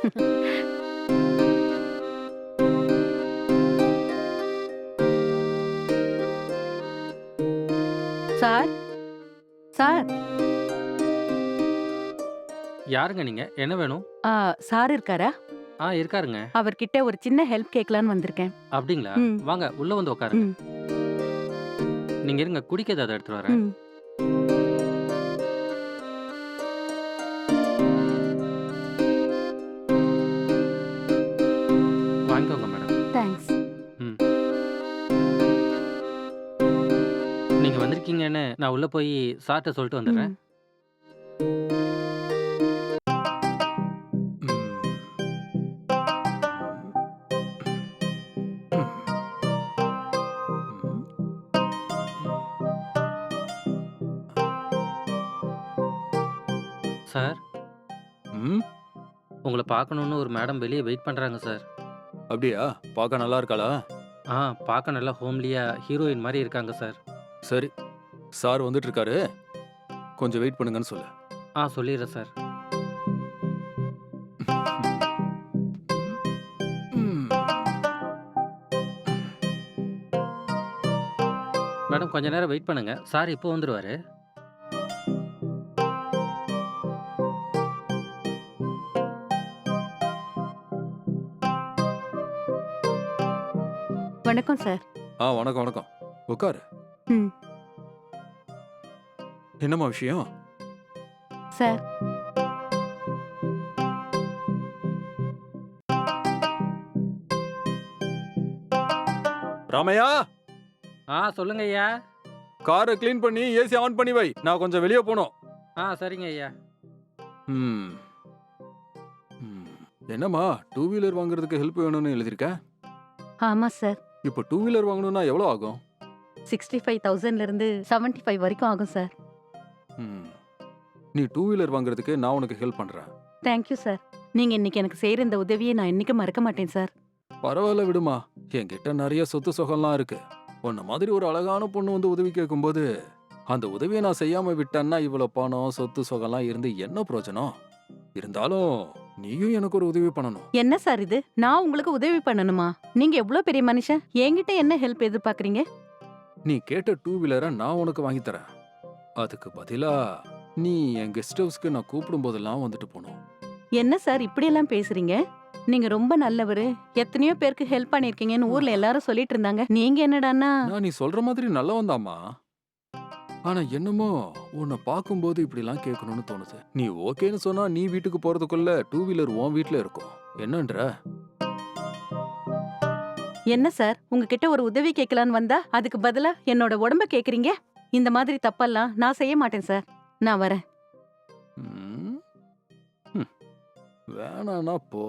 Sir sir யாருங்க நீங்க? என்ன வேணும்? ஆ, சார் இருக்காரா? இருக்காருங்க. அவர்கிட்ட ஒரு சின்ன ஹெல்ப் கேட்கலான்னு வந்திருக்கேன். அப்படிங்களா? ம். வாங்க உள்ள வந்து உட்காருங்க. ம். நீங்க இருங்க, குடிக்க ஏதாவது எடுத்துட்டு வரேன். ம். வாங்கிக்கோங்க மேடம். தேங்க்ஸ். ம். நீங்க வந்திருக்கீங்கன்னு நான் உள்ள போய் சார்ட்ட சொல்லிட்டு வந்துடுறேன். ம். சார், ம். உங்கள பார்க்கணும்னு ஒரு மேடம் வெளிய வெயிட் பண்றாங்க சார். அப்படியா? பார்க்க நல்லா இருக்காளா? ஆ, பார்க்க நல்லா ஹோம்லியா ஹீரோயின் மாரி இருக்காங்க சார். சரி. சார் வந்துட்டு இருக்காரு. கொஞ்சம் வெயிட் பண்ணுங்கன்னு சொல்லு. சொல்லிடுறேன் சார். ம். மேடம் கொஞ்ச நேரம் வெயிட் பண்ணுங்க. சார் இப்போ வந்துருவாரு. வணக்கம் சார். வணக்கம் வணக்கம். உட்காரு. ம். என்னம்மா விஷயம்? சார், ராமையா, சொல்லுங்க ஐயா. காரை க்ளீன் பண்ணி ஏசி ஆன் பண்ணி வை. நான் கொஞ்சம் வெளியே போணும். சரிங்க ஐயா. ம். ம். என்னம்மா, டூ வீலர் வாங்குறதுக்கு ஹெல்ப் வேணும்னு எழுதிருக்க? ஆமா சார். இப்போ டூ வீலர் வாங்கணும்னா எவ்வளோ ஆகும்? 65,000ல இருந்து 75 வரைக்கும் ஆகும் சார். ம். நீ டூ வீலர் வாங்குறதுக்கு நான் உனக்கு ஹெல்ப் பண்றேன். Thank you sir. நீங்க இன்னைக்கு எனக்கு செய்யற இந்த உதவியை நான் என்னைக்கும் மறக்க மாட்டேன் சார். பரவாயில்ல விடுமா. என்கிட்ட நிறைய சொத்து சுகம்லாம் இருக்கு. உன்ன மாதிரி ஒரு அழகான பொண்ணு வந்து உதவி கேட்கும்போது அந்த உதவியை நான் செய்யாம விட்டேன்னா இவ்வளவு பணம் சொத்து சுகம்லாம் இருந்து என்ன பிரயோஜனம்? இருந்தாலும் நீயும் எனக்கு ஒரு உதவி பண்ணணும். என்ன சார் இது? நான் உங்களுக்கு உதவி பண்ணணுமா? நீங்க எவ்வளவு பெரிய மனுஷன், என்கிட்ட என்ன ஹெல்ப் எதிர்பார்க்கறீங்க? நீ கேட்ட டூ வீலரை நான் உனக்கு வாங்கி தரேன். அதுக்கு பதிலா நீ என் கெஸ்ட் ஹவுஸ்க்கு நான் கூப்பிடும் போதெல்லாம் வந்துட்டு போகணும். என்ன சார் இப்படி எல்லாம் பேசுறீங்க? நீங்க ரொம்ப நல்லவரு, எத்தனையோ பேருக்கு ஹெல்ப் பண்ணிருக்கீங்கன்னு ஊர்ல எல்லாரும் சொல்லிட்டு இருந்தாங்க. நீங்க என்னடான்னா நான் நீ சொல்ற மாதிரி நல்லவன்தாம்மா. ஆனா என்னமோ உன்னை பார்க்கும்போது இப்படிலாம் கேட்கணும்னு தோணுது. நீ ஓகேன்னு சொன்னா நீ வீட்டுக்கு போறதுக்குள்ள டூ வீலர் உன் வீட்ல இருக்கும். என்னன்ற? என்ன சார், உங்ககிட்ட ஒரு உதவி கேட்கலான்னு வந்தா அதுக்கு பதிலா என்னோட உடம்ப கேக்குறீங்க? இந்த மாதிரி தப்பெல்லாம் நான் செய்ய மாட்டேன் சார். நான் வரேன். ம். ம். வேணான்னா போ.